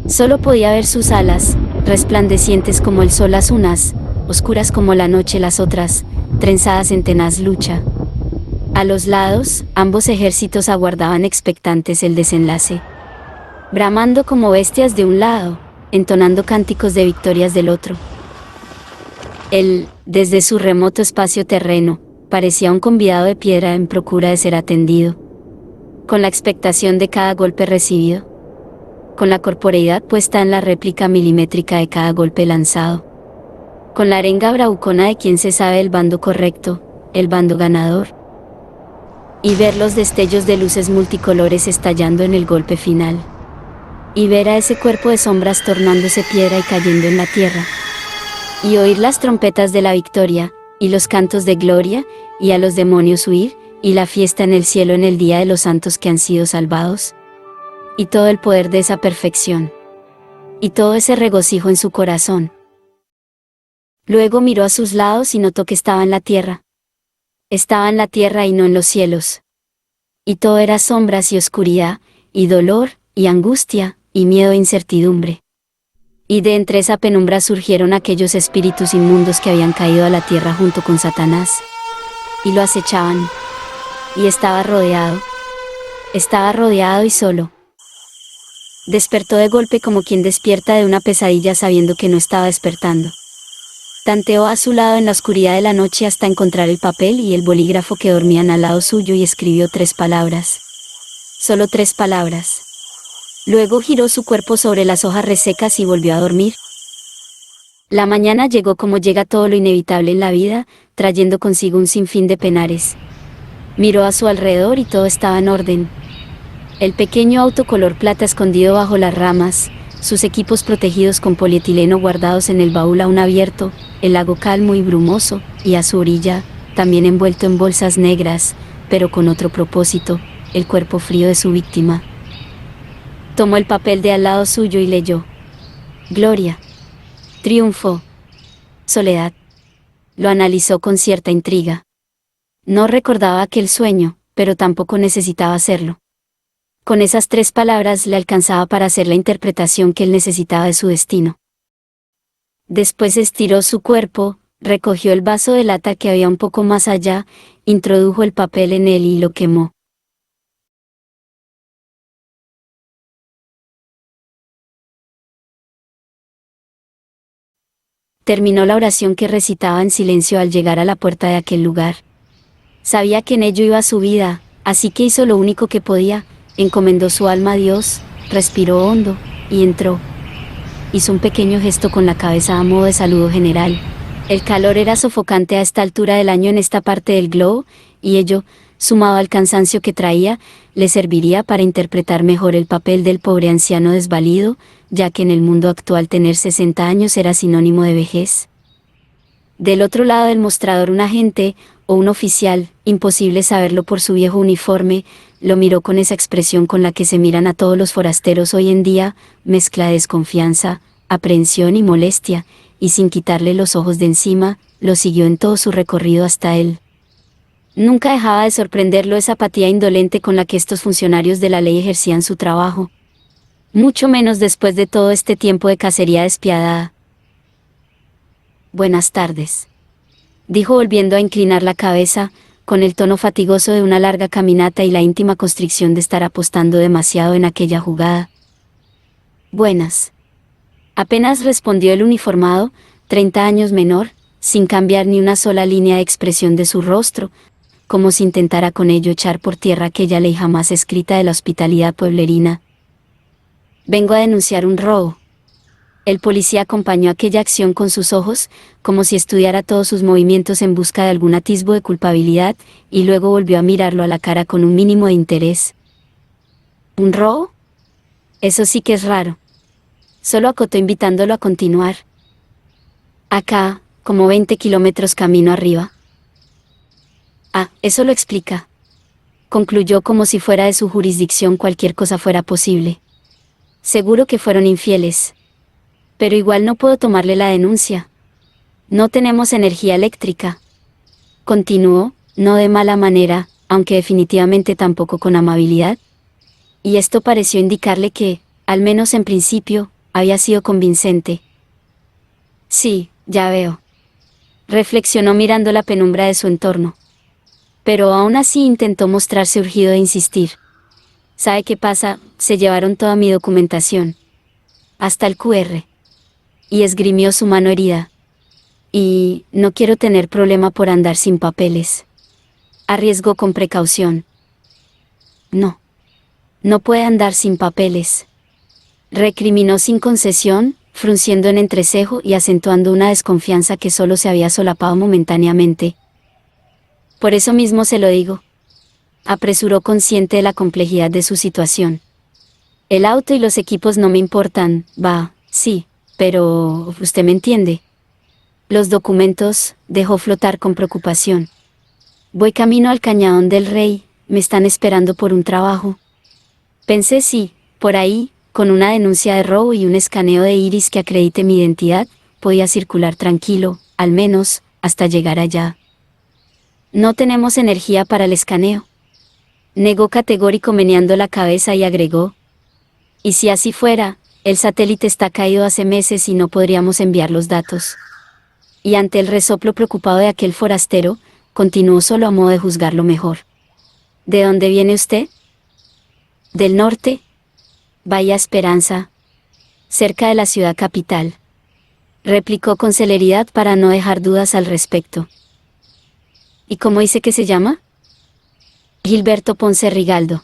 Solo podía ver sus alas, resplandecientes como el sol las unas, oscuras como la noche las otras, trenzadas en tenaz lucha. A los lados, ambos ejércitos aguardaban expectantes el desenlace. Bramando como bestias de un lado, entonando cánticos de victorias del otro. Él, desde su remoto espacio terreno, parecía un convidado de piedra en procura de ser atendido. Con la expectación de cada golpe recibido. Con la corporeidad puesta en la réplica milimétrica de cada golpe lanzado. Con la arenga bravucona de quien se sabe el bando correcto, el bando ganador. Y ver los destellos de luces multicolores estallando en el golpe final. Y ver a ese cuerpo de sombras tornándose piedra y cayendo en la tierra. Y oír las trompetas de la victoria, y los cantos de gloria, y a los demonios huir, y la fiesta en el cielo en el día de los santos que han sido salvados. Y todo el poder de esa perfección. Y todo ese regocijo en su corazón. Luego miró a sus lados y notó que estaba en la tierra. Estaba en la tierra y no en los cielos. Y todo era sombras y oscuridad, y dolor, y angustia, y miedo e incertidumbre. Y de entre esa penumbra surgieron aquellos espíritus inmundos que habían caído a la tierra junto con Satanás. Y lo acechaban. Y estaba rodeado y solo. Despertó de golpe como quien despierta de una pesadilla sabiendo que no estaba despertando. Tanteó a su lado en la oscuridad de la noche hasta encontrar el papel y el bolígrafo que dormían al lado suyo y escribió 3 palabras. Solo 3 palabras. Luego giró su cuerpo sobre las hojas resecas y volvió a dormir. La mañana llegó como llega todo lo inevitable en la vida, trayendo consigo un sinfín de penares. Miró a su alrededor y todo estaba en orden. El pequeño auto color plata escondido bajo las ramas, sus equipos protegidos con polietileno guardados en el baúl aún abierto, el lago calmo y brumoso, y a su orilla, también envuelto en bolsas negras, pero con otro propósito, el cuerpo frío de su víctima. Tomó el papel de al lado suyo y leyó. Gloria. Triunfo. Soledad. Lo analizó con cierta intriga. No recordaba aquel sueño, pero tampoco necesitaba hacerlo. Con esas 3 palabras le alcanzaba para hacer la interpretación que él necesitaba de su destino. Después estiró su cuerpo, recogió el vaso de lata que había un poco más allá, introdujo el papel en él y lo quemó. Terminó la oración que recitaba en silencio al llegar a la puerta de aquel lugar. Sabía que en ello iba su vida, así que hizo lo único que podía, encomendó su alma a Dios, respiró hondo, y entró. Hizo un pequeño gesto con la cabeza a modo de saludo general. El calor era sofocante a esta altura del año en esta parte del globo, y ello, sumado al cansancio que traía, le serviría para interpretar mejor el papel del pobre anciano desvalido, ya que en el mundo actual tener 60 años era sinónimo de vejez. Del otro lado del mostrador un agente, o un oficial, imposible saberlo por su viejo uniforme, lo miró con esa expresión con la que se miran a todos los forasteros hoy en día, mezcla de desconfianza, aprehensión y molestia, y sin quitarle los ojos de encima, lo siguió en todo su recorrido hasta él. Nunca dejaba de sorprenderlo esa apatía indolente con la que estos funcionarios de la ley ejercían su trabajo. Mucho menos después de todo este tiempo de cacería despiadada. Buenas tardes, dijo volviendo a inclinar la cabeza, con el tono fatigoso de una larga caminata y la íntima constricción de estar apostando demasiado en aquella jugada. Buenas. Apenas respondió el uniformado, 30 años menor, sin cambiar ni una sola línea de expresión de su rostro, como si intentara con ello echar por tierra aquella ley jamás escrita de la hospitalidad pueblerina. Vengo a denunciar un robo. El policía acompañó aquella acción con sus ojos, como si estudiara todos sus movimientos en busca de algún atisbo de culpabilidad, y luego volvió a mirarlo a la cara con un mínimo de interés. ¿Un robo? Eso sí que es raro. Solo acotó invitándolo a continuar. Acá, como 20 kilómetros camino arriba. Ah, eso lo explica. Concluyó como si fuera de su jurisdicción cualquier cosa fuera posible. Seguro que fueron infieles. Pero igual no puedo tomarle la denuncia. No tenemos energía eléctrica. Continuó, no de mala manera, aunque definitivamente tampoco con amabilidad. Y esto pareció indicarle que, al menos en principio, había sido convincente. Sí, ya veo. Reflexionó mirando la penumbra de su entorno. Pero aún así intentó mostrarse urgido de insistir. ¿Sabe qué pasa? Se llevaron toda mi documentación. Hasta el QR. Y esgrimió su mano herida. Y no quiero tener problema por andar sin papeles. Arriesgó con precaución. No. No puede andar sin papeles. Recriminó sin concesión, frunciendo en entrecejo y acentuando una desconfianza que solo se había solapado momentáneamente. Por eso mismo se lo digo. Apresuró consciente de la complejidad de su situación. El auto y los equipos no me importan, sí, pero usted me entiende. Los documentos, dejó flotar con preocupación. Voy camino al Cañadón del Rey, me están esperando por un trabajo. Pensé sí, por ahí, con una denuncia de robo y un escaneo de iris que acredite mi identidad, podía circular tranquilo, al menos, hasta llegar allá. No tenemos energía para el escaneo. Negó categórico meneando la cabeza y agregó. Y si así fuera, el satélite está caído hace meses y no podríamos enviar los datos. Y ante el resoplo preocupado de aquel forastero, continuó solo a modo de juzgarlo mejor. ¿De dónde viene usted? Del norte. Bahía Esperanza. Cerca de la ciudad capital. Replicó con celeridad para no dejar dudas al respecto. ¿Y cómo dice que se llama? Gilberto Ponce Rigaldo.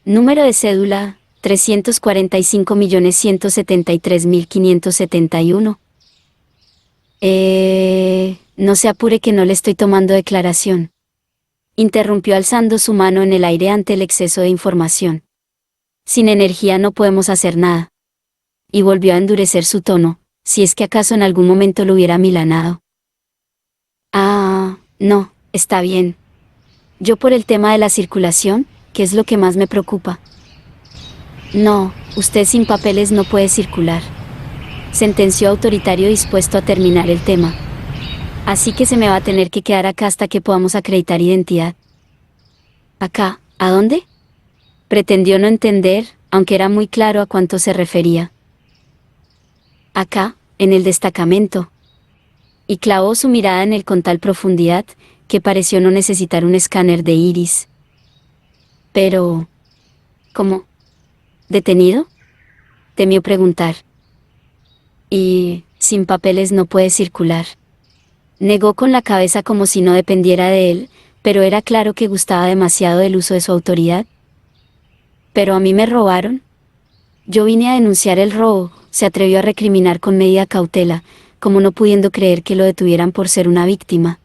Número de cédula, 345.173.571. No se apure que no le estoy tomando declaración. Interrumpió alzando su mano en el aire ante el exceso de información. Sin energía no podemos hacer nada. Y volvió a endurecer su tono, si es que acaso en algún momento lo hubiera milanado. No, está bien. Yo por el tema de la circulación, que es lo que más me preocupa. No, usted sin papeles no puede circular. Sentenció autoritario dispuesto a terminar el tema. Así que se me va a tener que quedar acá hasta que podamos acreditar identidad. ¿Acá? ¿A dónde? Pretendió no entender, aunque era muy claro a cuánto se refería. Acá, en el destacamento. Y clavó su mirada en él con tal profundidad, que pareció no necesitar un escáner de iris. Pero... ¿cómo? ¿Detenido? Temió preguntar. Y, sin papeles no puede circular. Negó con la cabeza como si no dependiera de él, pero era claro que gustaba demasiado del uso de su autoridad. ¿Pero a mí me robaron? Yo vine a denunciar el robo, se atrevió a recriminar con media cautela, como no pudiendo creer que lo detuvieran por ser una víctima.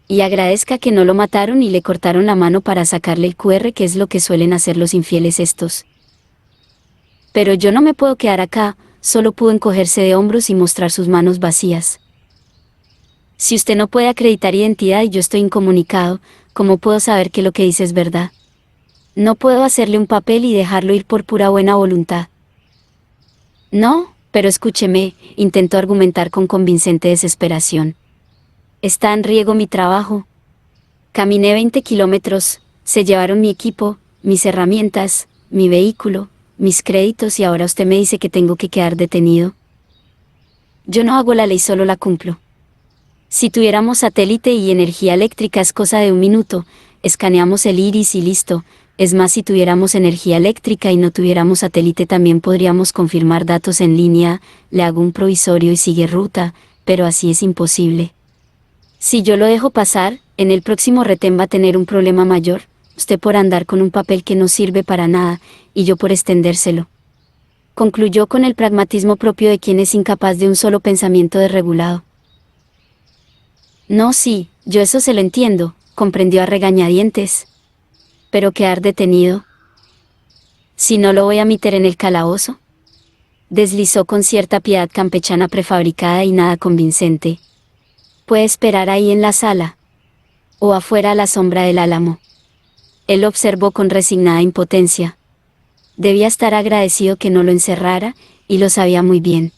Y agradezca que no lo mataron y le cortaron la mano para sacarle el QR, que es lo que suelen hacer los infieles estos. Pero yo no me puedo quedar acá, solo pudo encogerse de hombros y mostrar sus manos vacías. Si usted no puede acreditar identidad y yo estoy incomunicado, ¿cómo puedo saber que lo que dice es verdad? No puedo hacerle un papel y dejarlo ir por pura buena voluntad. No, pero escúcheme, intentó argumentar con convincente desesperación. Está en riesgo mi trabajo. Caminé 20 kilómetros, se llevaron mi equipo, mis herramientas, mi vehículo, mis créditos y ahora usted me dice que tengo que quedar detenido. Yo no hago la ley, solo la cumplo. Si tuviéramos satélite y energía eléctrica es cosa de un minuto, escaneamos el iris y listo. Es más, si tuviéramos energía eléctrica y no tuviéramos satélite también podríamos confirmar datos en línea, le hago un provisorio y sigue ruta, pero así es imposible. Si yo lo dejo pasar, en el próximo retén va a tener un problema mayor, usted por andar con un papel que no sirve para nada, y yo por extendérselo. Concluyó con el pragmatismo propio de quien es incapaz de un solo pensamiento desregulado. No, sí, yo eso se lo entiendo, comprendió a regañadientes. Pero quedar detenido. Si no lo voy a meter en el calabozo. Deslizó con cierta piedad campechana prefabricada y nada convincente. Puede esperar ahí en la sala. O afuera a la sombra del álamo. Él observó con resignada impotencia. Debía estar agradecido que no lo encerrara, y lo sabía muy bien.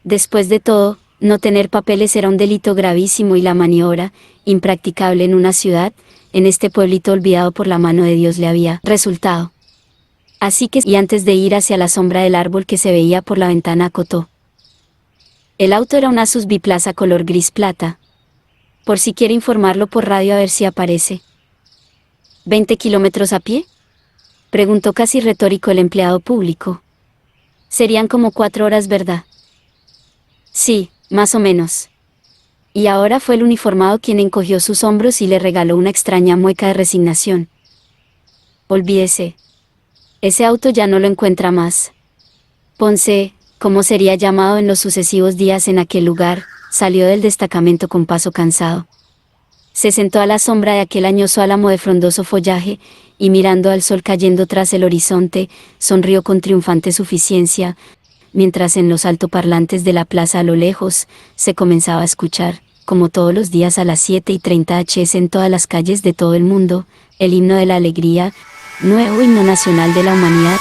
Después de todo, no tener papeles era un delito gravísimo y la maniobra, impracticable en una ciudad, en este pueblito olvidado por la mano de Dios le había resultado. Así que, y antes de ir hacia la sombra del árbol que se veía por la ventana, acotó. El auto era un Asus biplaza color gris plata. Por si quiere informarlo por radio a ver si aparece. ¿20 kilómetros a pie? Preguntó casi retórico el empleado público. Serían como 4 horas, ¿verdad? Sí, más o menos. Y ahora fue el uniformado quien encogió sus hombros y le regaló una extraña mueca de resignación. Olvídese. Ese auto ya no lo encuentra más. Ponce, como sería llamado en los sucesivos días en aquel lugar, salió del destacamento con paso cansado. Se sentó a la sombra de aquel añoso álamo de frondoso follaje, y mirando al sol cayendo tras el horizonte, sonrió con triunfante suficiencia, mientras en los altoparlantes de la plaza a lo lejos, se comenzaba a escuchar, como todos los días a las 7:30 h en todas las calles de todo el mundo, el himno de la alegría, nuevo himno nacional de la humanidad.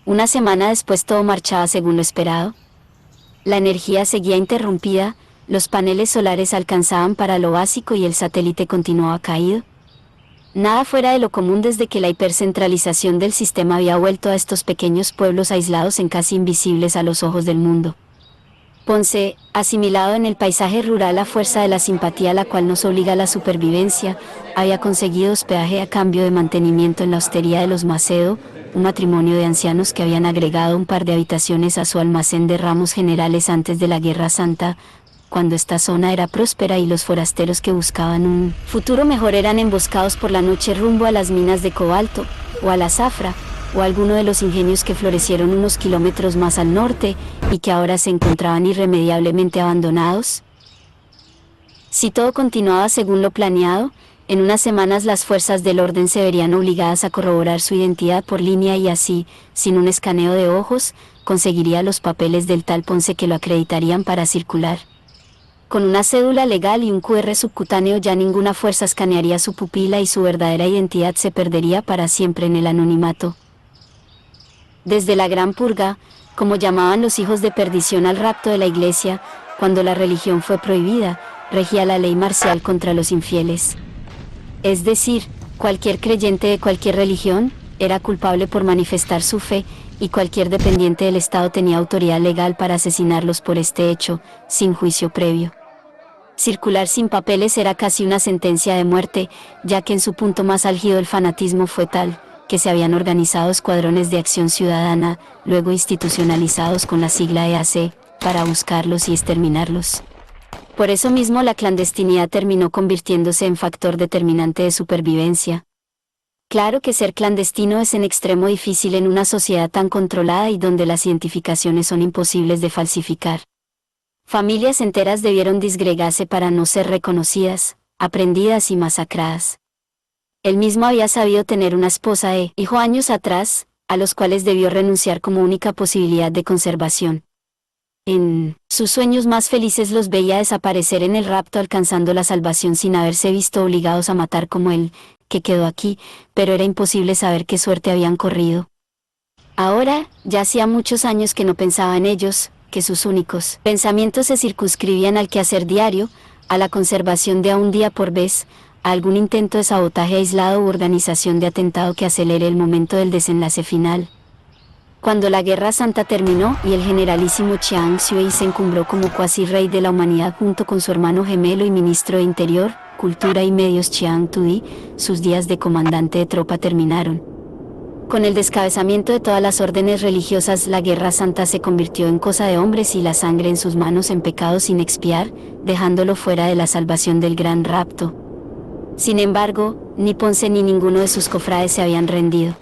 Una semana después todo marchaba según lo esperado. La energía seguía interrumpida, los paneles solares alcanzaban para lo básico y el satélite continuaba caído. Nada fuera de lo común desde que la hipercentralización del sistema había vuelto a estos pequeños pueblos aislados en casi invisibles a los ojos del mundo. Ponce, asimilado en el paisaje rural a fuerza de la simpatía a la cual nos obliga la supervivencia, había conseguido hospedaje a cambio de mantenimiento en la hostería de los Macedo, un matrimonio de ancianos que habían agregado un par de habitaciones a su almacén de ramos generales antes de la Guerra Santa, cuando esta zona era próspera y los forasteros que buscaban un futuro mejor eran emboscados por la noche rumbo a las minas de cobalto, o a la zafra, o a alguno de los ingenios que florecieron unos kilómetros más al norte, y que ahora se encontraban irremediablemente abandonados. Si todo continuaba según lo planeado, en unas semanas las fuerzas del orden se verían obligadas a corroborar su identidad por línea y así, sin un escaneo de ojos, conseguiría los papeles del tal Ponce que lo acreditarían para circular. Con una cédula legal y un QR subcutáneo ya ninguna fuerza escanearía su pupila y su verdadera identidad se perdería para siempre en el anonimato. Desde la Gran Purga, como llamaban los hijos de perdición al rapto de la Iglesia, cuando la religión fue prohibida, regía la ley marcial contra los infieles. Es decir, cualquier creyente de cualquier religión era culpable por manifestar su fe, y cualquier dependiente del Estado tenía autoridad legal para asesinarlos por este hecho, sin juicio previo. Circular sin papeles era casi una sentencia de muerte, ya que en su punto más álgido el fanatismo fue tal, que se habían organizado escuadrones de acción ciudadana, luego institucionalizados con la sigla EAC, para buscarlos y exterminarlos. Por eso mismo la clandestinidad terminó convirtiéndose en factor determinante de supervivencia. Claro que ser clandestino es en extremo difícil en una sociedad tan controlada y donde las identificaciones son imposibles de falsificar. Familias enteras debieron disgregarse para no ser reconocidas, aprendidas y masacradas. Él mismo había sabido tener una esposa e hijo años atrás, a los cuales debió renunciar como única posibilidad de conservación. En sus sueños más felices los veía desaparecer en el rapto alcanzando la salvación sin haberse visto obligados a matar como él, que quedó aquí, pero era imposible saber qué suerte habían corrido. Ahora, ya hacía muchos años que no pensaba en ellos, que sus únicos pensamientos se circunscribían al quehacer diario, a la conservación de a un día por vez, a algún intento de sabotaje aislado u organización de atentado que acelere el momento del desenlace final. Cuando la Guerra Santa terminó y el generalísimo Chiang Kai-shek se encumbró como cuasi rey de la humanidad junto con su hermano gemelo y ministro de Interior, Cultura y Medios Chiang Tu-di, sus días de comandante de tropa terminaron. Con el descabezamiento de todas las órdenes religiosas, la Guerra Santa se convirtió en cosa de hombres y la sangre en sus manos en pecado sin expiar, dejándolo fuera de la salvación del gran rapto. Sin embargo, ni Ponce ni ninguno de sus cofrades se habían rendido.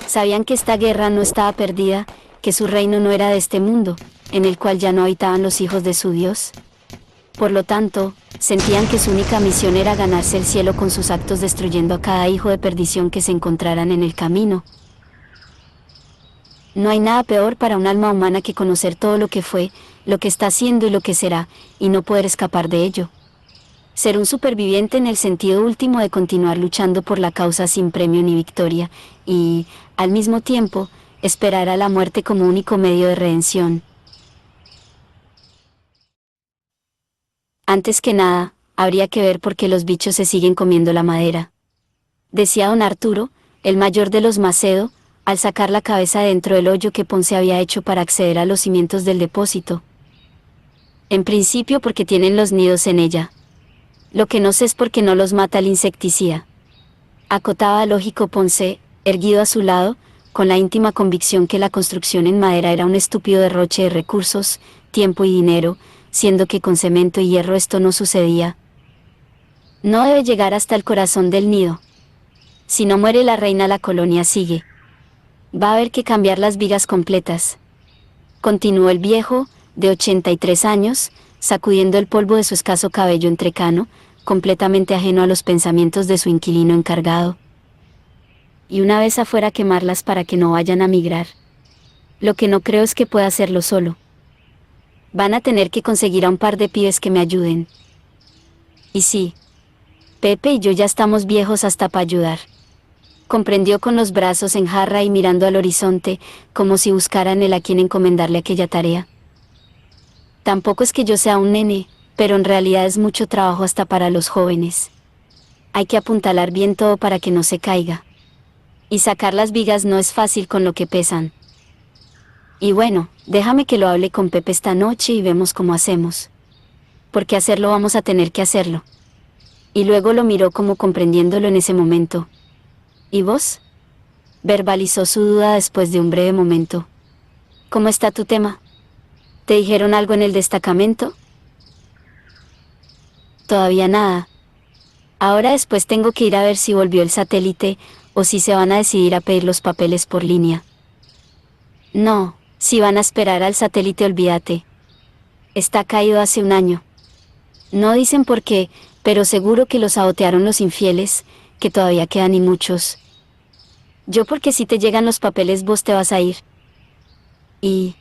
Sabían que esta guerra no estaba perdida, que su reino no era de este mundo, en el cual ya no habitaban los hijos de su Dios. Por lo tanto, sentían que su única misión era ganarse el cielo con sus actos destruyendo a cada hijo de perdición que se encontraran en el camino. No hay nada peor para un alma humana que conocer todo lo que fue, lo que está haciendo y lo que será, y no poder escapar de ello. Ser un superviviente en el sentido último de continuar luchando por la causa sin premio ni victoria, y, al mismo tiempo, esperar a la muerte como único medio de redención. Antes que nada, habría que ver por qué los bichos se siguen comiendo la madera. Decía don Arturo, el mayor de los Macedo, al sacar la cabeza dentro del hoyo que Ponce había hecho para acceder a los cimientos del depósito. En principio porque tienen los nidos en ella. Lo que no sé es por qué no los mata el insecticida. Acotaba lógico Ponce, erguido a su lado, con la íntima convicción que la construcción en madera era un estúpido derroche de recursos, tiempo y dinero, siendo que con cemento y hierro esto no sucedía. No debe llegar hasta el corazón del nido. Si no muere la reina, la colonia sigue. Va a haber que cambiar las vigas completas. Continuó el viejo, de 83 años, sacudiendo el polvo de su escaso cabello entrecano, completamente ajeno a los pensamientos de su inquilino encargado. Y una vez afuera, quemarlas para que no vayan a migrar. Lo que no creo es que pueda hacerlo solo. Van a tener que conseguir a un par de pibes que me ayuden. Y sí, Pepe y yo ya estamos viejos hasta para ayudar. Comprendió con los brazos en jarra y mirando al horizonte, como si buscara en él a quien encomendarle aquella tarea. Tampoco es que yo sea un nene, pero en realidad es mucho trabajo hasta para los jóvenes. Hay que apuntalar bien todo para que no se caiga. Y sacar las vigas no es fácil con lo que pesan. Y bueno, déjame que lo hable con Pepe esta noche y vemos cómo hacemos. Porque hacerlo vamos a tener que hacerlo. Y luego lo miró como comprendiéndolo en ese momento. ¿Y vos? Verbalizó su duda después de un breve momento. ¿Cómo está tu tema? ¿Te dijeron algo en el destacamento? Todavía nada. Ahora después tengo que ir a ver si volvió el satélite, o si se van a decidir a pedir los papeles por línea. No, si van a esperar al satélite, olvídate. Está caído hace un año. No dicen por qué, pero seguro que los sabotearon los infieles, que todavía quedan y muchos. Yo porque si te llegan los papeles vos te vas a ir. Y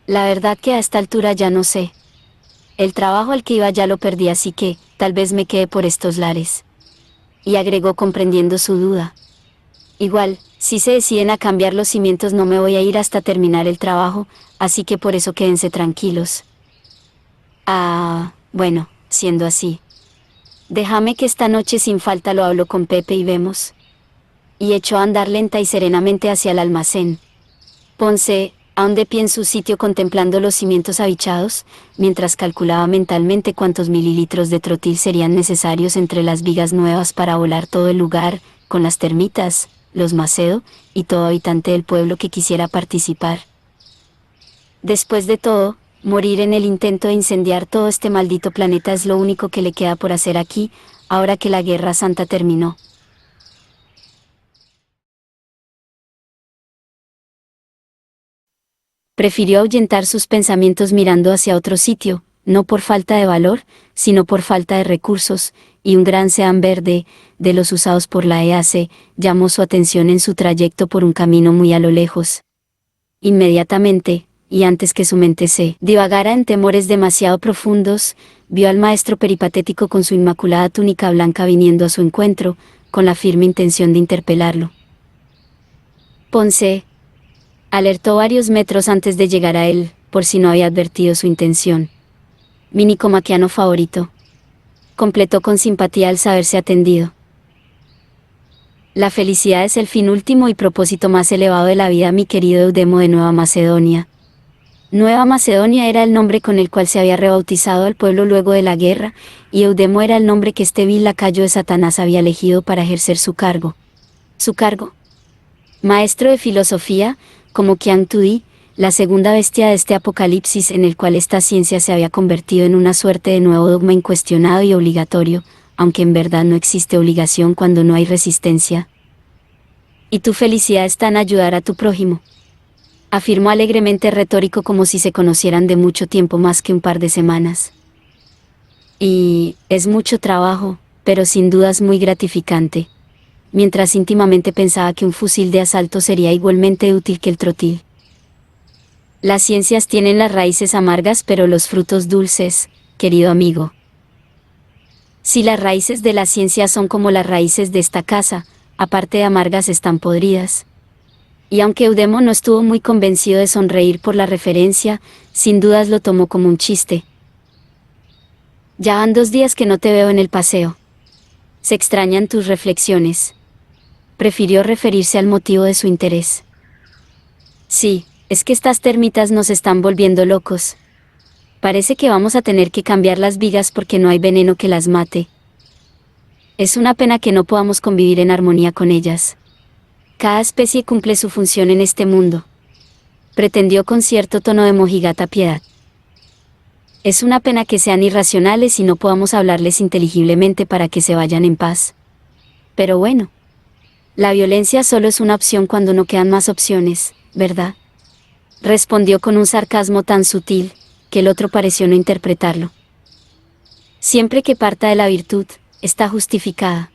la verdad que a esta altura ya no sé. El trabajo al que iba ya lo perdí, así que tal vez me quede por estos lares. Y agregó comprendiendo su duda. Igual, si se deciden a cambiar los cimientos no me voy a ir hasta terminar el trabajo, así que por eso quédense tranquilos. Ah, bueno, siendo así. Déjame que esta noche sin falta lo hablo con Pepe y vemos. Y echó a andar lenta y serenamente hacia el almacén. Ponce, aún de pie en su sitio contemplando los cimientos abichados, mientras calculaba mentalmente cuántos mililitros de trotil serían necesarios entre las vigas nuevas para volar todo el lugar, con las termitas, los Macedo, y todo habitante del pueblo que quisiera participar. Después de todo, morir en el intento de incendiar todo este maldito planeta es lo único que le queda por hacer aquí, ahora que la Guerra Santa terminó. Prefirió ahuyentar sus pensamientos mirando hacia otro sitio, no por falta de valor, sino por falta de recursos, y un gran seán verde, de los usados por la EAC, llamó su atención en su trayecto por un camino muy a lo lejos. Inmediatamente, y antes que su mente se divagara en temores demasiado profundos, vio al maestro peripatético con su inmaculada túnica blanca viniendo a su encuentro, con la firme intención de interpelarlo. Ponce alertó varios metros antes de llegar a él, por si no había advertido su intención. Mi nicomaquiano favorito. Completó con simpatía al saberse atendido. La felicidad es el fin último y propósito más elevado de la vida, mi querido Eudemo de Nueva Macedonia. Nueva Macedonia era el nombre con el cual se había rebautizado al pueblo luego de la guerra, y Eudemo era el nombre que este vil lacayo de Satanás había elegido para ejercer su cargo. ¿Su cargo? Maestro de filosofía, como Qiang Tudi, la segunda bestia de este apocalipsis en el cual esta ciencia se había convertido en una suerte de nuevo dogma incuestionado y obligatorio, aunque en verdad no existe obligación cuando no hay resistencia. Y tu felicidad está en ayudar a tu prójimo. Afirmó alegremente retórico como si se conocieran de mucho tiempo más que un par de semanas. Y es mucho trabajo, pero sin dudas muy gratificante. Mientras íntimamente pensaba que un fusil de asalto sería igualmente útil que el trotil. Las ciencias tienen las raíces amargas pero los frutos dulces, querido amigo. Si las raíces de la ciencia son como las raíces de esta casa, aparte de amargas están podridas. Y aunque Eudemo no estuvo muy convencido de sonreír por la referencia, sin dudas lo tomó como un chiste. Ya van 2 días que no te veo en el paseo. Se extrañan tus reflexiones. Prefirió referirse al motivo de su interés. Sí, es que estas termitas nos están volviendo locos. Parece que vamos a tener que cambiar las vigas porque no hay veneno que las mate. Es una pena que no podamos convivir en armonía con ellas. Cada especie cumple su función en este mundo. Pretendió con cierto tono de mojigata piedad. Es una pena que sean irracionales y no podamos hablarles inteligiblemente para que se vayan en paz. Pero bueno. La violencia solo es una opción cuando no quedan más opciones, ¿verdad? Respondió con un sarcasmo tan sutil, que el otro pareció no interpretarlo. Siempre que parta de la virtud, está justificada.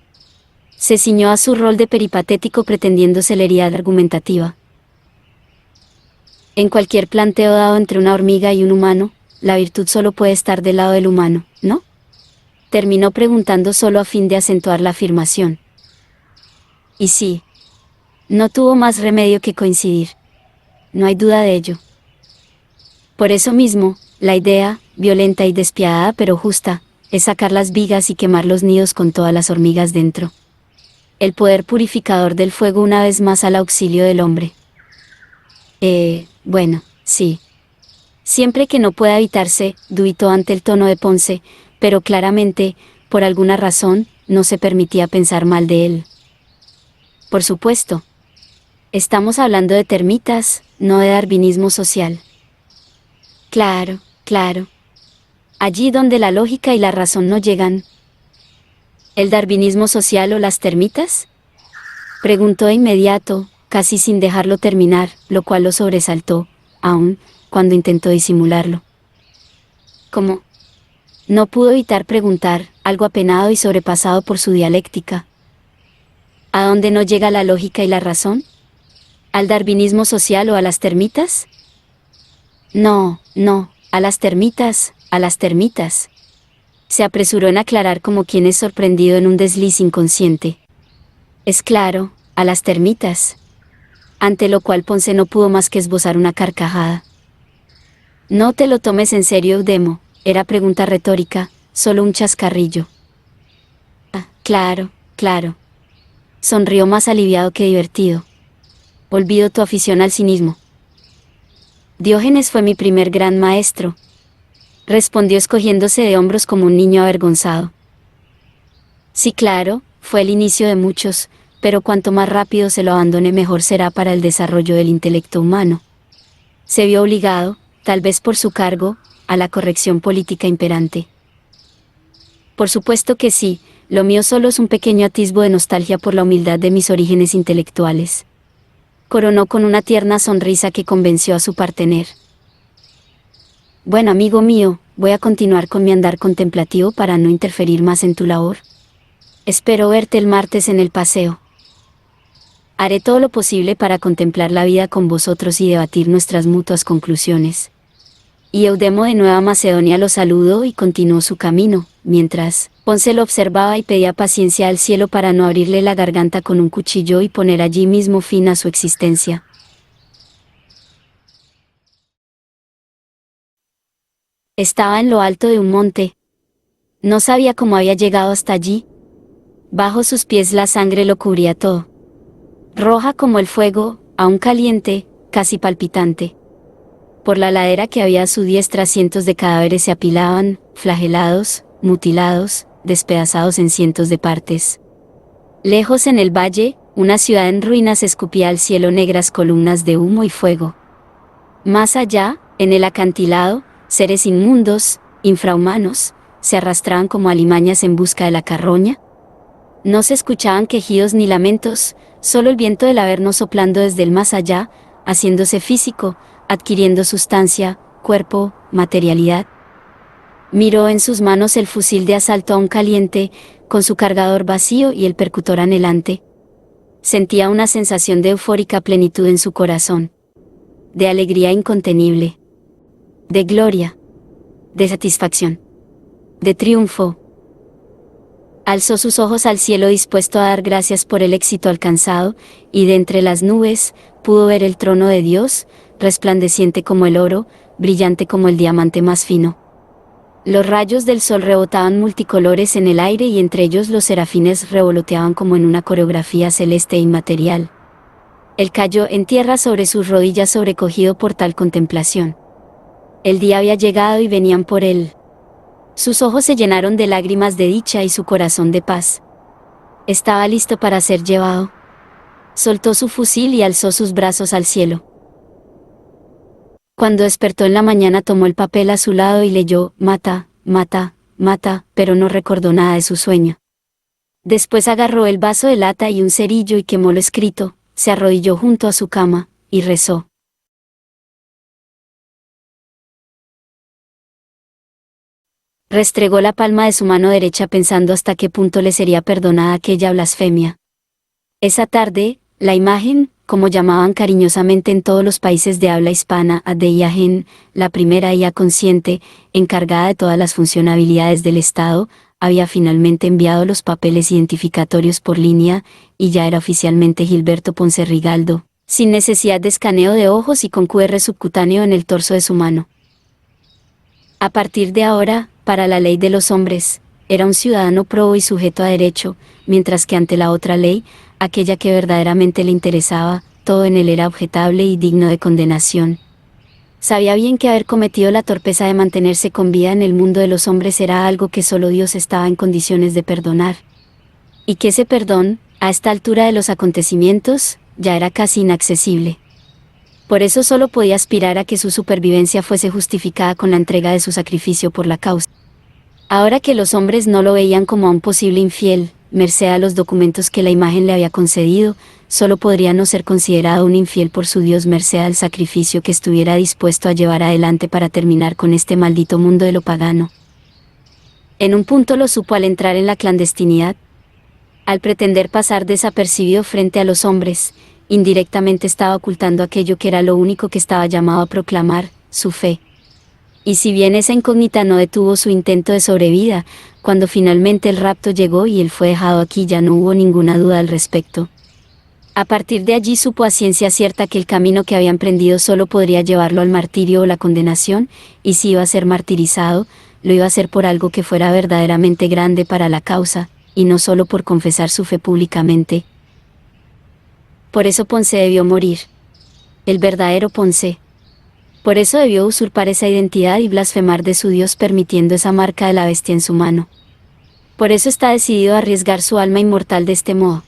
Se ciñó a su rol de peripatético pretendiendo celeridad argumentativa. En cualquier planteo dado entre una hormiga y un humano, la virtud solo puede estar del lado del humano, ¿no? Terminó preguntando solo a fin de acentuar la afirmación. Y sí. No tuvo más remedio que coincidir. No hay duda de ello. Por eso mismo, la idea, violenta y despiadada pero justa, es sacar las vigas y quemar los nidos con todas las hormigas dentro. El poder purificador del fuego una vez más al auxilio del hombre. Bueno, sí. Siempre que no pueda evitarse, duditó ante el tono de Ponce, pero claramente, por alguna razón, no se permitía pensar mal de él. Por supuesto. Estamos hablando de termitas, no de darwinismo social. Claro, claro. Allí donde la lógica y la razón no llegan. ¿El darwinismo social o las termitas? Preguntó de inmediato, casi sin dejarlo terminar, lo cual lo sobresaltó, aún, cuando intentó disimularlo. ¿Cómo? No pudo evitar preguntar, algo apenado y sobrepasado por su dialéctica. ¿A dónde no llega la lógica y la razón? ¿Al darwinismo social o a las termitas? No, a las termitas, a las termitas. Se apresuró en aclarar como quien es sorprendido en un desliz inconsciente. Es claro, a las termitas. Ante lo cual Ponce no pudo más que esbozar una carcajada. No te lo tomes en serio, Eudemo, era pregunta retórica, solo un chascarrillo. Ah, claro, claro. Sonrió más aliviado que divertido. Olvido tu afición al cinismo. Diógenes fue mi primer gran maestro, respondió escogiéndose de hombros como un niño avergonzado. Sí, claro, fue el inicio de muchos, pero cuanto más rápido se lo abandone mejor será para el desarrollo del intelecto humano. Se vio obligado, tal vez por su cargo, a la corrección política imperante. Por supuesto que sí, lo mío solo es un pequeño atisbo de nostalgia por la humildad de mis orígenes intelectuales. Coronó con una tierna sonrisa que convenció a su partener. Bueno, amigo mío, voy a continuar con mi andar contemplativo para no interferir más en tu labor. Espero verte el martes en el paseo. Haré todo lo posible para contemplar la vida con vosotros y debatir nuestras mutuas conclusiones. Y Eudemo de Nueva Macedonia lo saludó y continuó su camino, mientras Ponce lo observaba y pedía paciencia al cielo para no abrirle la garganta con un cuchillo y poner allí mismo fin a su existencia. Estaba en lo alto de un monte. No sabía cómo había llegado hasta allí. Bajo sus pies la sangre lo cubría todo. Roja como el fuego, aún caliente, casi palpitante. Por la ladera que había a su diestra cientos de cadáveres se apilaban, flagelados, mutilados, despedazados en cientos de partes. Lejos en el valle, una ciudad en ruinas escupía al cielo negras columnas de humo y fuego. Más allá, en el acantilado, seres inmundos, infrahumanos, se arrastraban como alimañas en busca de la carroña. No se escuchaban quejidos ni lamentos, solo el viento del averno soplando desde el más allá, haciéndose físico, adquiriendo sustancia, cuerpo, materialidad. Miró en sus manos el fusil de asalto aún caliente, con su cargador vacío y el percutor anhelante. Sentía una sensación de eufórica plenitud en su corazón. De alegría incontenible. De gloria. De satisfacción. De triunfo. Alzó sus ojos al cielo dispuesto a dar gracias por el éxito alcanzado, y de entre las nubes, pudo ver el trono de Dios, resplandeciente como el oro, brillante como el diamante más fino. Los rayos del sol rebotaban multicolores en el aire y entre ellos los serafines revoloteaban como en una coreografía celeste e inmaterial. Él cayó en tierra sobre sus rodillas sobrecogido por tal contemplación. El día había llegado y venían por él. Sus ojos se llenaron de lágrimas de dicha y su corazón de paz. Estaba listo para ser llevado. Soltó su fusil y alzó sus brazos al cielo. Cuando despertó en la mañana tomó el papel a su lado y leyó, mata, mata, mata, pero no recordó nada de su sueño. Después agarró el vaso de lata y un cerillo y quemó lo escrito, se arrodilló junto a su cama, y rezó. Restregó la palma de su mano derecha pensando hasta qué punto le sería perdonada aquella blasfemia. Esa tarde, la imagen, como llamaban cariñosamente en todos los países de habla hispana a de Iagen, la primera IA consciente, encargada de todas las funcionalidades del Estado, había finalmente enviado los papeles identificatorios por línea, y ya era oficialmente Gilberto Ponce Rigaldo, sin necesidad de escaneo de ojos y con QR subcutáneo en el torso de su mano. A partir de ahora, para la ley de los hombres, era un ciudadano probo y sujeto a derecho, mientras que ante la otra ley, aquella que verdaderamente le interesaba, todo en él era objetable y digno de condenación. Sabía bien que haber cometido la torpeza de mantenerse con vida en el mundo de los hombres era algo que solo Dios estaba en condiciones de perdonar. Y que ese perdón, a esta altura de los acontecimientos, ya era casi inaccesible. Por eso solo podía aspirar a que su supervivencia fuese justificada con la entrega de su sacrificio por la causa. Ahora que los hombres no lo veían como a un posible infiel, merced a los documentos que la imagen le había concedido, solo podría no ser considerado un infiel por su Dios merced al sacrificio que estuviera dispuesto a llevar adelante para terminar con este maldito mundo de lo pagano. En un punto lo supo al entrar en la clandestinidad. Al pretender pasar desapercibido frente a los hombres, indirectamente estaba ocultando aquello que era lo único que estaba llamado a proclamar, su fe. Y si bien esa incógnita no detuvo su intento de sobrevida, cuando finalmente el rapto llegó y él fue dejado aquí ya no hubo ninguna duda al respecto. A partir de allí supo a ciencia cierta que el camino que había emprendido solo podría llevarlo al martirio o la condenación, y si iba a ser martirizado, lo iba a hacer por algo que fuera verdaderamente grande para la causa, y no solo por confesar su fe públicamente. Por eso Ponce debió morir. El verdadero Ponce. Por eso debió usurpar esa identidad y blasfemar de su Dios permitiendo esa marca de la bestia en su mano. Por eso está decidido a arriesgar su alma inmortal de este modo.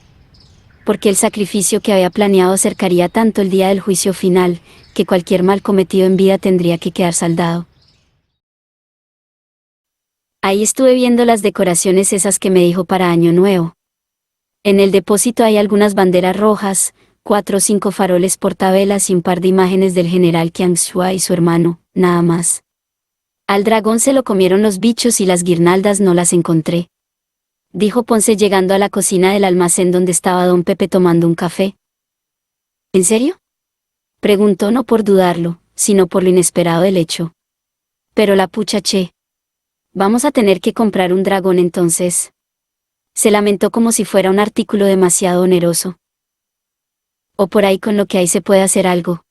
Porque el sacrificio que había planeado acercaría tanto el día del juicio final, que cualquier mal cometido en vida tendría que quedar saldado. Ahí estuve viendo las decoraciones esas que me dijo para Año Nuevo. En el depósito hay algunas banderas rojas, 4 o 5 faroles portavelas y un par de imágenes del general Qiang Shua y su hermano, nada más. Al dragón se lo comieron los bichos y las guirnaldas no las encontré. Dijo Ponce llegando a la cocina del almacén donde estaba don Pepe tomando un café. ¿En serio? Preguntó no por dudarlo, sino por lo inesperado del hecho. Pero la pucha che. Vamos a tener que comprar un dragón entonces. Se lamentó como si fuera un artículo demasiado oneroso. O por ahí con lo que hay se puede hacer algo.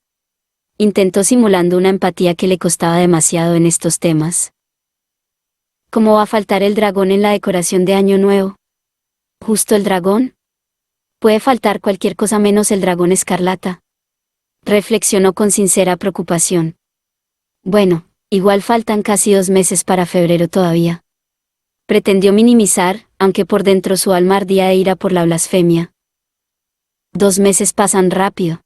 Intentó simulando una empatía que le costaba demasiado en estos temas. ¿Cómo va a faltar el dragón en la decoración de Año Nuevo? ¿Justo el dragón? Puede faltar cualquier cosa menos el dragón escarlata. Reflexionó con sincera preocupación. Bueno, igual faltan casi 2 meses para febrero todavía. Pretendió minimizar, aunque por dentro su alma ardía de ira por la blasfemia. 2 meses pasan rápido.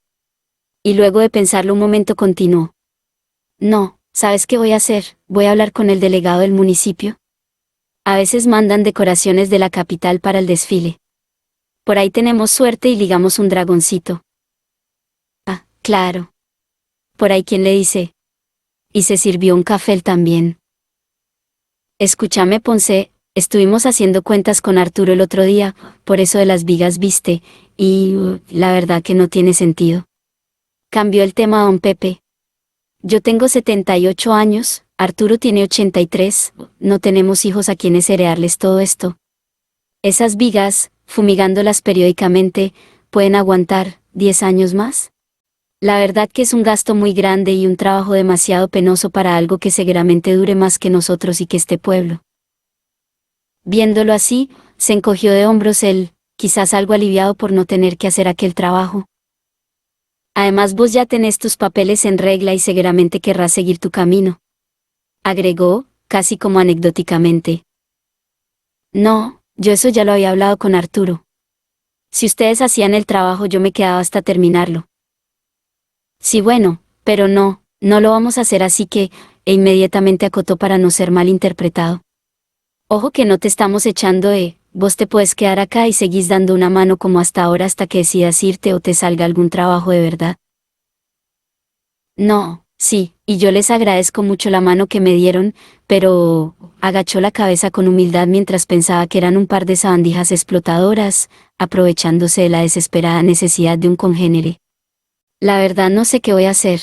Y luego de pensarlo un momento continuó. No, ¿sabes qué voy a hacer? Voy a hablar con el delegado del municipio. A veces mandan decoraciones de la capital para el desfile. Por ahí tenemos suerte y ligamos un dragoncito. Ah, claro. Por ahí quien le dice. Y se sirvió un café él también. Escúchame Ponce, estuvimos haciendo cuentas con Arturo el otro día, por eso de las vigas viste, y la verdad que no tiene sentido. Cambió el tema don Pepe. Yo tengo 78 años, Arturo tiene 83, no tenemos hijos a quienes heredarles todo esto. Esas vigas, fumigándolas periódicamente, ¿pueden aguantar 10 años más? La verdad que es un gasto muy grande y un trabajo demasiado penoso para algo que seguramente dure más que nosotros y que este pueblo. Viéndolo así, se encogió de hombros él, quizás algo aliviado por no tener que hacer aquel trabajo. Además vos ya tenés tus papeles en regla y seguramente querrás seguir tu camino. Agregó, casi como anecdóticamente. No, yo eso ya lo había hablado con Arturo. Si ustedes hacían el trabajo yo me quedaba hasta terminarlo. Sí, bueno, pero no lo vamos a hacer así que, e inmediatamente acotó para no ser malinterpretado. Ojo que no te estamos echando vos te puedes quedar acá y seguís dando una mano como hasta ahora hasta que decidas irte o te salga algún trabajo de verdad. No, sí, y yo les agradezco mucho la mano que me dieron, pero agachó la cabeza con humildad mientras pensaba que eran un par de sabandijas explotadoras, aprovechándose de la desesperada necesidad de un congénere. La verdad no sé qué voy a hacer.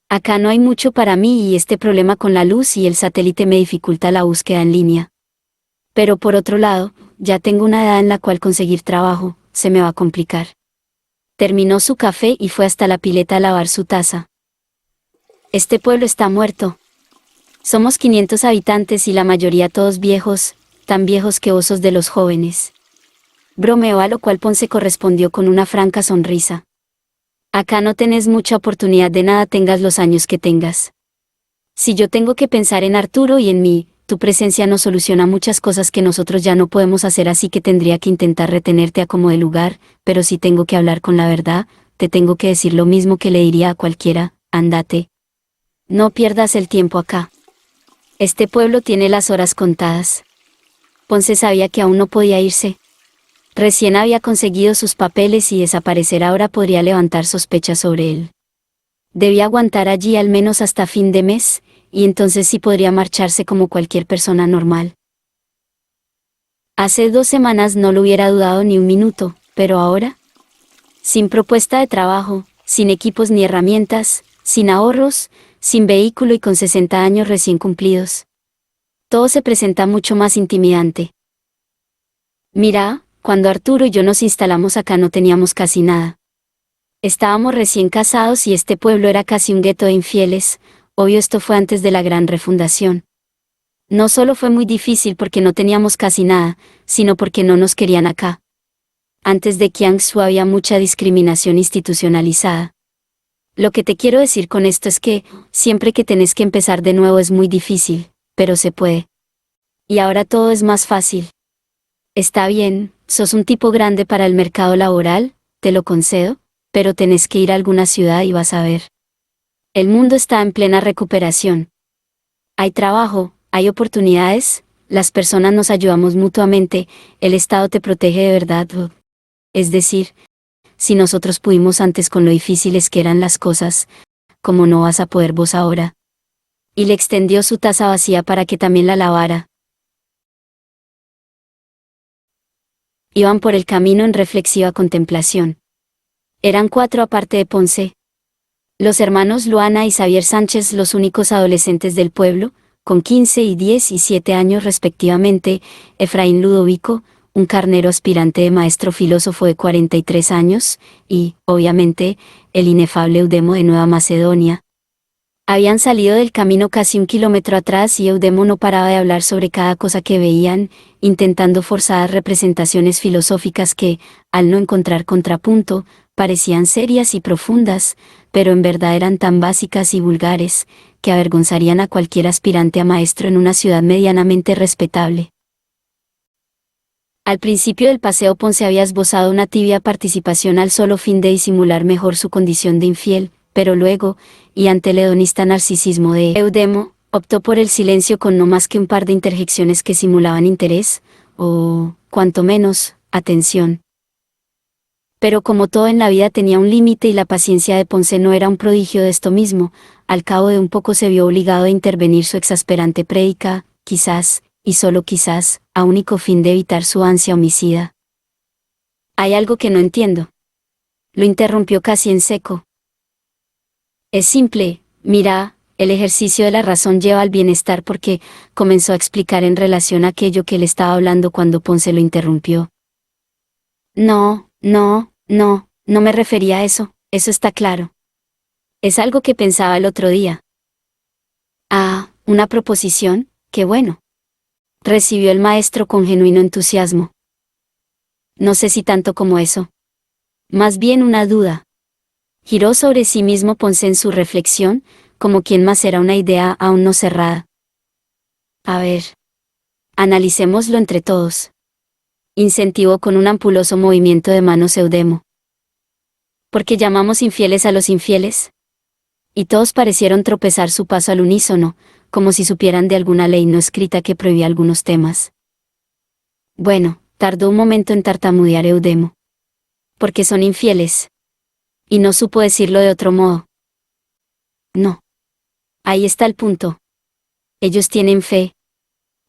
Acá no hay mucho para mí y este problema con la luz y el satélite me dificulta la búsqueda en línea. Pero por otro lado, ya tengo una edad en la cual conseguir trabajo, se me va a complicar. Terminó su café y fue hasta la pileta a lavar su taza. Este pueblo está muerto. Somos 500 habitantes y la mayoría todos viejos, tan viejos que osos de los jóvenes. Bromeó, a lo cual Ponce correspondió con una franca sonrisa. Acá no tenés mucha oportunidad de nada tengas los años que tengas. Si yo tengo que pensar en Arturo y en mí, tu presencia no soluciona muchas cosas que nosotros ya no podemos hacer, así que tendría que intentar retenerte a como de lugar, pero si tengo que hablar con la verdad, te tengo que decir lo mismo que le diría a cualquiera, ándate. No pierdas el tiempo acá. Este pueblo tiene las horas contadas. Ponce sabía que aún no podía irse. Recién había conseguido sus papeles y desaparecer ahora podría levantar sospechas sobre él. Debía aguantar allí al menos hasta fin de mes, y entonces sí podría marcharse como cualquier persona normal. Hace 2 semanas no lo hubiera dudado ni un minuto, pero ahora, sin propuesta de trabajo, sin equipos ni herramientas, sin ahorros, sin vehículo y con 60 años recién cumplidos. Todo se presenta mucho más intimidante. Mira, cuando Arturo y yo nos instalamos acá no teníamos casi nada. Estábamos recién casados y este pueblo era casi un gueto de infieles, obvio esto fue antes de la gran refundación. No solo fue muy difícil porque no teníamos casi nada, sino porque no nos querían acá. Antes de Jiangsu había mucha discriminación institucionalizada. Lo que te quiero decir con esto es que, siempre que tenés que empezar de nuevo es muy difícil, pero se puede. Y ahora todo es más fácil. Está bien, sos un tipo grande para el mercado laboral, te lo concedo, pero tenés que ir a alguna ciudad y vas a ver. El mundo está en plena recuperación. Hay trabajo, hay oportunidades, las personas nos ayudamos mutuamente, el Estado te protege de verdad. Es decir, si nosotros pudimos antes con lo difíciles que eran las cosas, ¿cómo no vas a poder vos ahora? Y le extendió su taza vacía para que también la lavara. Iban por el camino en reflexiva contemplación. Eran 4 aparte de Ponce. Los hermanos Luana y Xavier Sánchez, los únicos adolescentes del pueblo, con 15 y 10 y 7 años respectivamente, Efraín Ludovico, un carnero aspirante de maestro filósofo de 43 años, y, obviamente, el inefable Eudemo de Nueva Macedonia. Habían salido del camino casi 1 kilómetro atrás y Eudemo no paraba de hablar sobre cada cosa que veían, intentando forzar representaciones filosóficas que, al no encontrar contrapunto, parecían serias y profundas, pero en verdad eran tan básicas y vulgares, que avergonzarían a cualquier aspirante a maestro en una ciudad medianamente respetable. Al principio del paseo Ponce había esbozado una tibia participación al solo fin de disimular mejor su condición de infiel, pero luego, y ante el hedonista narcisismo de Eudemo, optó por el silencio con no más que un par de interjecciones que simulaban interés, o, cuanto menos, atención. Pero como todo en la vida tenía un límite y la paciencia de Ponce no era un prodigio de esto mismo, al cabo de un poco se vio obligado a intervenir su exasperante prédica, quizás, y solo quizás, a único fin de evitar su ansia homicida. Hay algo que no entiendo. Lo interrumpió casi en seco. Es simple, mira, el ejercicio de la razón lleva al bienestar porque, comenzó a explicar en relación a aquello que él estaba hablando cuando Ponce lo interrumpió. No me refería a eso está claro. Es algo que pensaba el otro día. Ah, una proposición, qué bueno. Recibió el maestro con genuino entusiasmo. No sé si tanto como eso. Más bien una duda. Giró sobre sí mismo Ponce en su reflexión, como quien más era una idea aún no cerrada. A ver. Analicémoslo entre todos. Incentivó con un ampuloso movimiento de manos Eudemo. ¿Por qué llamamos infieles a los infieles? Y todos parecieron tropezar su paso al unísono, como si supieran de alguna ley no escrita que prohibía algunos temas. Bueno, tardó un momento en tartamudear Eudemo. Porque son infieles. Y no supo decirlo de otro modo. No. Ahí está el punto. Ellos tienen fe.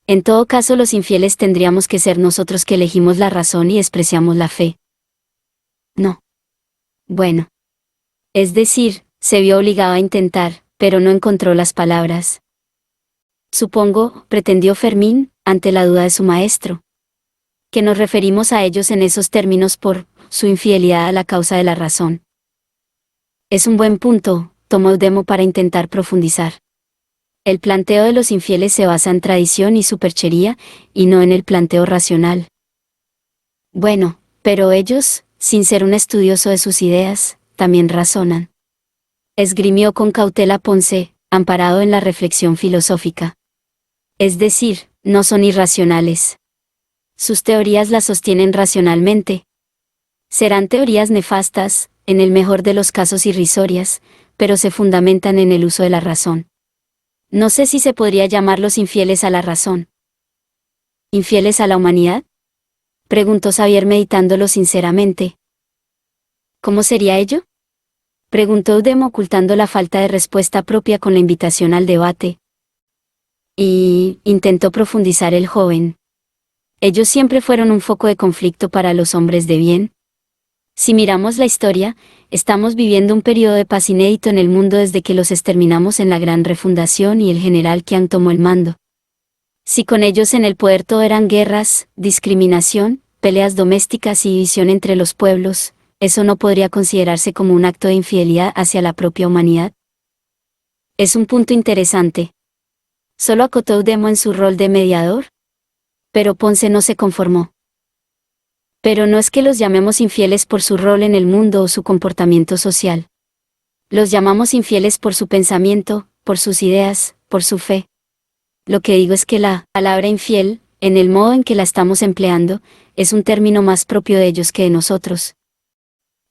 En todo caso, los infieles tendríamos que ser nosotros que elegimos la razón y despreciamos la fe. No. Bueno. Es decir, se vio obligado a intentar, pero no encontró las palabras. Supongo, pretendió Fermín, ante la duda de su maestro, que nos referimos a ellos en esos términos por su infidelidad a la causa de la razón. Es un buen punto, tomó Eudemo para intentar profundizar. El planteo de los infieles se basa en tradición y superchería, y no en el planteo racional. Bueno, pero ellos, sin ser un estudioso de sus ideas, también razonan. Esgrimió con cautela Ponce, amparado en la reflexión filosófica. Es decir, no son irracionales. Sus teorías las sostienen racionalmente. Serán teorías nefastas, en el mejor de los casos irrisorias, pero se fundamentan en el uso de la razón. No sé si se podría llamarlos infieles a la razón. ¿Infieles a la humanidad? Preguntó Xavier meditándolo sinceramente. ¿Cómo sería ello? Preguntó Eudemo ocultando la falta de respuesta propia con la invitación al debate. Y intentó profundizar el joven. Ellos siempre fueron un foco de conflicto para los hombres de bien. Si miramos la historia, estamos viviendo un periodo de paz inédito en el mundo desde que los exterminamos en la Gran Refundación y el general Qian tomó el mando. Si con ellos en el poder todo eran guerras, discriminación, peleas domésticas y división entre los pueblos, ¿eso no podría considerarse como un acto de infidelidad hacia la propia humanidad? Es un punto interesante. Solo acotó Eudemo en su rol de mediador. Pero Ponce no se conformó. Pero no es que los llamemos infieles por su rol en el mundo o su comportamiento social. Los llamamos infieles por su pensamiento, por sus ideas, por su fe. Lo que digo es que la palabra infiel, en el modo en que la estamos empleando, es un término más propio de ellos que de nosotros.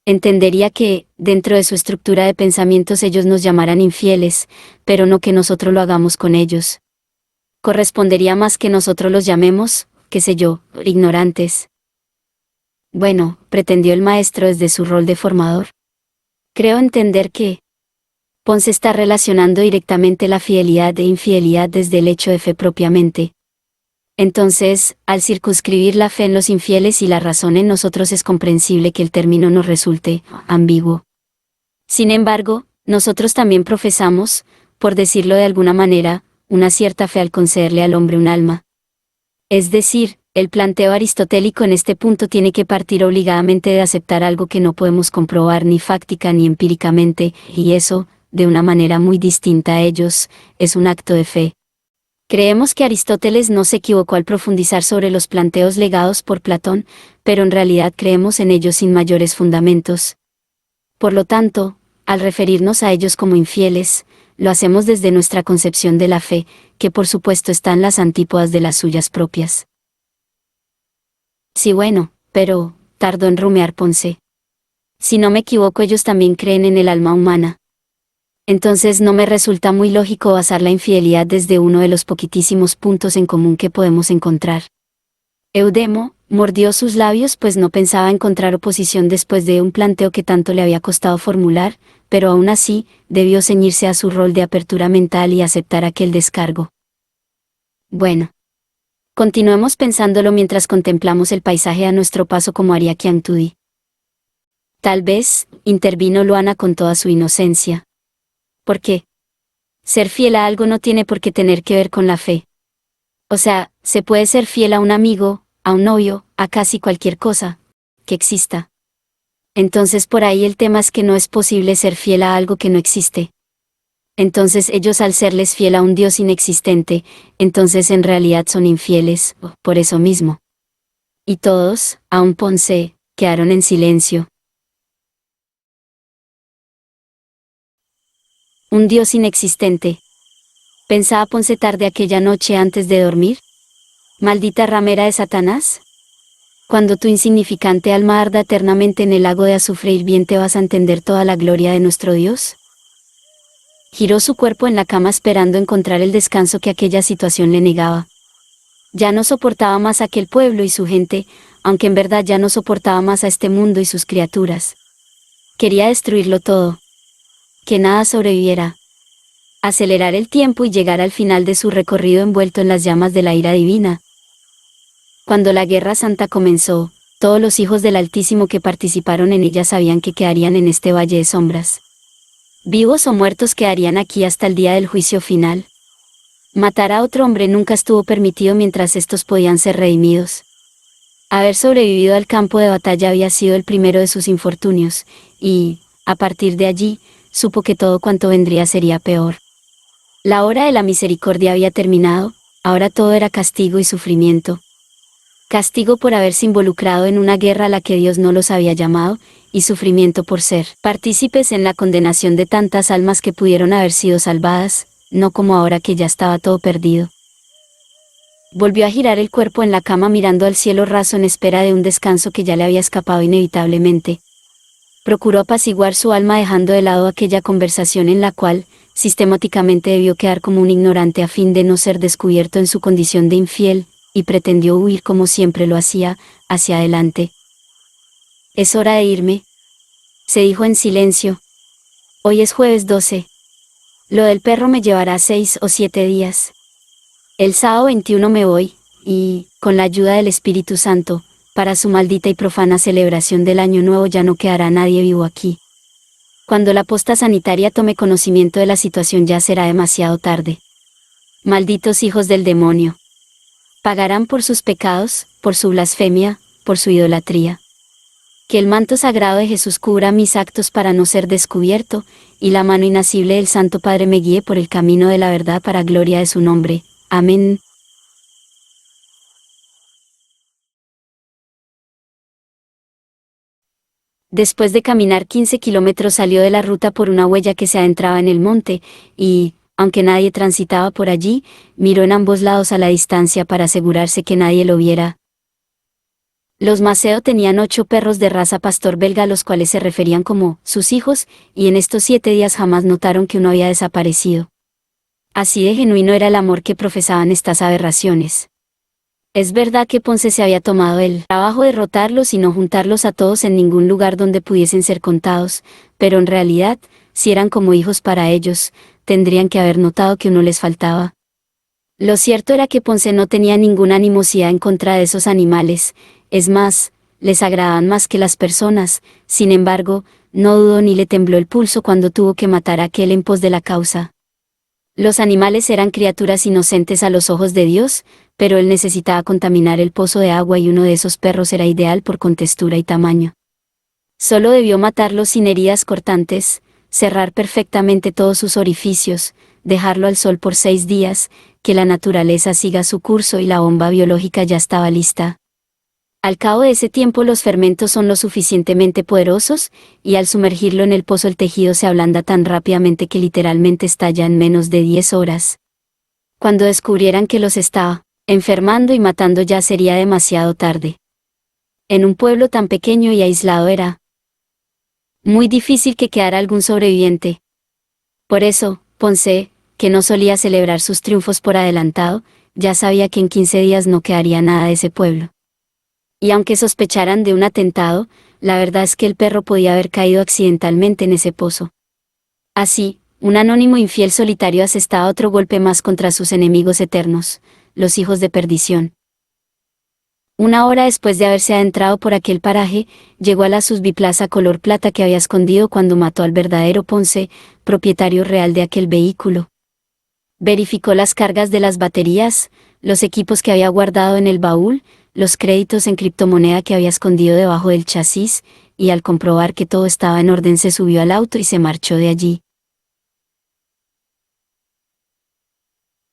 Entendería que, dentro de su estructura de pensamientos ellos nos llamaran infieles, pero no que nosotros lo hagamos con ellos. Correspondería más que nosotros los llamemos, qué sé yo, ignorantes. Bueno, pretendió el maestro desde su rol de formador. Creo entender que Ponce está relacionando directamente la fidelidad e infidelidad desde el hecho de fe propiamente. Entonces, al circunscribir la fe en los infieles y la razón en nosotros es comprensible que el término nos resulte ambiguo. Sin embargo, nosotros también profesamos, por decirlo de alguna manera, una cierta fe al concederle al hombre un alma. Es decir, el planteo aristotélico en este punto tiene que partir obligadamente de aceptar algo que no podemos comprobar ni fáctica ni empíricamente, y eso, de una manera muy distinta a ellos, es un acto de fe. Creemos que Aristóteles no se equivocó al profundizar sobre los planteos legados por Platón, pero en realidad creemos en ellos sin mayores fundamentos. Por lo tanto, al referirnos a ellos como infieles, lo hacemos desde nuestra concepción de la fe, que por supuesto está en las antípodas de las suyas propias. Sí, bueno, pero, tardó en rumiar Ponce. Si no me equivoco, ellos también creen en el alma humana. Entonces no me resulta muy lógico basar la infidelidad desde uno de los poquitísimos puntos en común que podemos encontrar. Eudemo mordió sus labios pues no pensaba encontrar oposición después de un planteo que tanto le había costado formular, pero aún así, debió ceñirse a su rol de apertura mental y aceptar aquel descargo. Bueno. Continuemos pensándolo mientras contemplamos el paisaje a nuestro paso como haría Qian Tudi. Tal vez, intervino Luana con toda su inocencia. ¿Por qué? Ser fiel a algo no tiene por qué tener que ver con la fe. O sea, se puede ser fiel a un amigo, a un novio, a casi cualquier cosa que exista. Entonces por ahí el tema es que no es posible ser fiel a algo que no existe. Entonces ellos al serles fiel a un Dios inexistente, entonces en realidad son infieles, por eso mismo. Y todos, aun Ponce, quedaron en silencio. Un Dios inexistente. Pensaba Ponce tarde aquella noche antes de dormir. Maldita ramera de Satanás. Cuando tu insignificante alma arda eternamente en el lago de azufre hirviente vas a entender toda la gloria de nuestro Dios. Giró su cuerpo en la cama esperando encontrar el descanso que aquella situación le negaba. Ya no soportaba más a aquel pueblo y su gente, aunque en verdad ya no soportaba más a este mundo y sus criaturas. Quería destruirlo todo. Que nada sobreviviera. Acelerar el tiempo y llegar al final de su recorrido envuelto en las llamas de la ira divina. Cuando la Guerra Santa comenzó, todos los hijos del Altísimo que participaron en ella sabían que quedarían en este valle de sombras. Vivos o muertos quedarían aquí hasta el día del juicio final. Matar a otro hombre nunca estuvo permitido mientras estos podían ser redimidos. Haber sobrevivido al campo de batalla había sido el primero de sus infortunios, y, a partir de allí, supo que todo cuanto vendría sería peor. La hora de la misericordia había terminado, ahora todo era castigo y sufrimiento. Castigo por haberse involucrado en una guerra a la que Dios no los había llamado, y sufrimiento por ser partícipes en la condenación de tantas almas que pudieron haber sido salvadas, no como ahora que ya estaba todo perdido. Volvió a girar el cuerpo en la cama mirando al cielo raso en espera de un descanso que ya le había escapado inevitablemente. Procuró apaciguar su alma dejando de lado aquella conversación en la cual, sistemáticamente debió quedar como un ignorante a fin de no ser descubierto en su condición de infiel, y pretendió huir como siempre lo hacía, hacia adelante. «Es hora de irme», se dijo en silencio. «Hoy es jueves 12. Lo del perro me llevará 6 o 7 días. El sábado 21 me voy, y, con la ayuda del Espíritu Santo, para su maldita y profana celebración del Año Nuevo ya no quedará nadie vivo aquí. Cuando la posta sanitaria tome conocimiento de la situación ya será demasiado tarde. Malditos hijos del demonio. Pagarán por sus pecados, por su blasfemia, por su idolatría. Que el manto sagrado de Jesús cubra mis actos para no ser descubierto, y la mano inasible del Santo Padre me guíe por el camino de la verdad para gloria de su nombre. Amén». Después de caminar 15 kilómetros salió de la ruta por una huella que se adentraba en el monte, y, aunque nadie transitaba por allí, miró en ambos lados a la distancia para asegurarse que nadie lo viera. Los Maceo tenían 8 perros de raza pastor belga a los cuales se referían como sus hijos, y en estos 7 días jamás notaron que uno había desaparecido. Así de genuino era el amor que profesaban estas aberraciones. Es verdad que Ponce se había tomado el trabajo de derrotarlos y no juntarlos a todos en ningún lugar donde pudiesen ser contados, pero en realidad, si eran como hijos para ellos, tendrían que haber notado que uno les faltaba. Lo cierto era que Ponce no tenía ninguna animosidad en contra de esos animales, es más, les agradaban más que las personas, sin embargo, no dudó ni le tembló el pulso cuando tuvo que matar a aquel en pos de la causa. Los animales eran criaturas inocentes a los ojos de Dios, pero él necesitaba contaminar el pozo de agua y uno de esos perros era ideal por contextura y tamaño. Solo debió matarlo sin heridas cortantes, cerrar perfectamente todos sus orificios, dejarlo al sol por 6 días, que la naturaleza siga su curso y la bomba biológica ya estaba lista. Al cabo de ese tiempo los fermentos son lo suficientemente poderosos, y al sumergirlo en el pozo el tejido se ablanda tan rápidamente que literalmente estalla en menos de 10 horas. Cuando descubrieran que los estaba enfermando y matando ya sería demasiado tarde. En un pueblo tan pequeño y aislado era muy difícil que quedara algún sobreviviente. Por eso, Ponce, que no solía celebrar sus triunfos por adelantado, ya sabía que en 15 días no quedaría nada de ese pueblo. Y aunque sospecharan de un atentado, la verdad es que el perro podía haber caído accidentalmente en ese pozo. Así, un anónimo infiel solitario asestaba otro golpe más contra sus enemigos eternos, los hijos de perdición. Una hora después de haberse adentrado por aquel paraje, llegó a la subbiplaza color plata que había escondido cuando mató al verdadero Ponce, propietario real de aquel vehículo. Verificó las cargas de las baterías, los equipos que había guardado en el baúl, los créditos en criptomoneda que había escondido debajo del chasis, y al comprobar que todo estaba en orden se subió al auto y se marchó de allí,